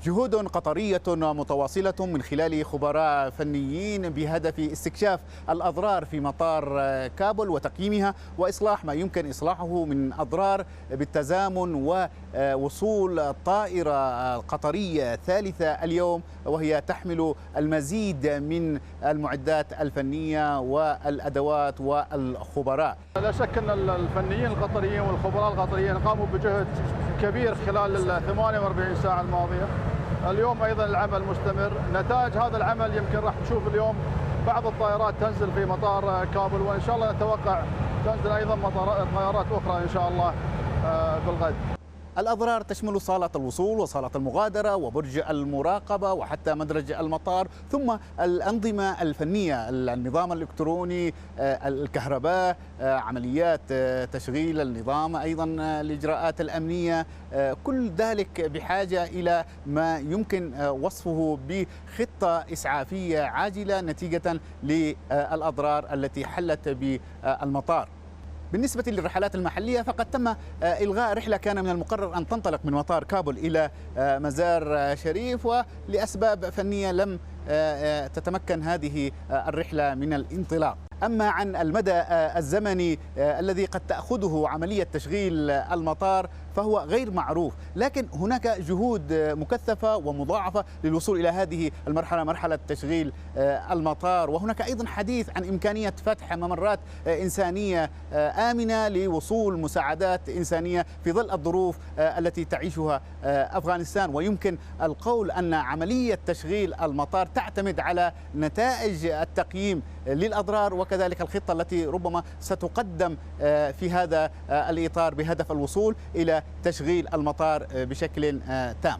جهود قطرية متواصلة من خلال خبراء فنيين بهدف استكشاف الأضرار في مطار كابول وتقييمها وإصلاح ما يمكن إصلاحه من أضرار بالتزامن ووصول طائرة قطرية ثالثة اليوم وهي تحمل المزيد من المعدات الفنية والأدوات والخبراء. لا شك أن الفنيين القطريين والخبراء القطريين قاموا بجهد كبير خلال ال 48 ساعة الماضية. اليوم أيضا العمل مستمر. نتائج هذا العمل يمكن راح نشوف اليوم بعض الطائرات تنزل في مطار كابول، وإن شاء الله نتوقع تنزل أيضا طائرات أخرى إن شاء الله بالغد. الأضرار تشمل صالة الوصول وصالة المغادرة وبرج المراقبة وحتى مدرج المطار، ثم الأنظمة الفنية، النظام الإلكتروني، الكهرباء، عمليات تشغيل النظام، أيضا الإجراءات الأمنية. كل ذلك بحاجة إلى ما يمكن وصفه بخطة إسعافية عاجلة نتيجة للأضرار التي حلت بالمطار. بالنسبة للرحلات المحلية فقد تم إلغاء رحلة كان من المقرر أن تنطلق من مطار كابول إلى مزار شريف، ولأسباب فنية لم تتمكن هذه الرحلة من الانطلاق. أما عن المدى الزمني الذي قد تأخذه عملية تشغيل المطار فهو غير معروف، لكن هناك جهود مكثفة ومضاعفة للوصول إلى هذه المرحلة، مرحلة تشغيل المطار. وهناك أيضا حديث عن إمكانية فتح ممرات إنسانية آمنة لوصول مساعدات إنسانية في ظل الظروف التي تعيشها أفغانستان. ويمكن القول أن عملية تشغيل المطار تعتمد على نتائج التقييم للأضرار وكذلك الخطة التي ربما ستقدم في هذا الإطار بهدف الوصول إلى تشغيل المطار بشكل تام.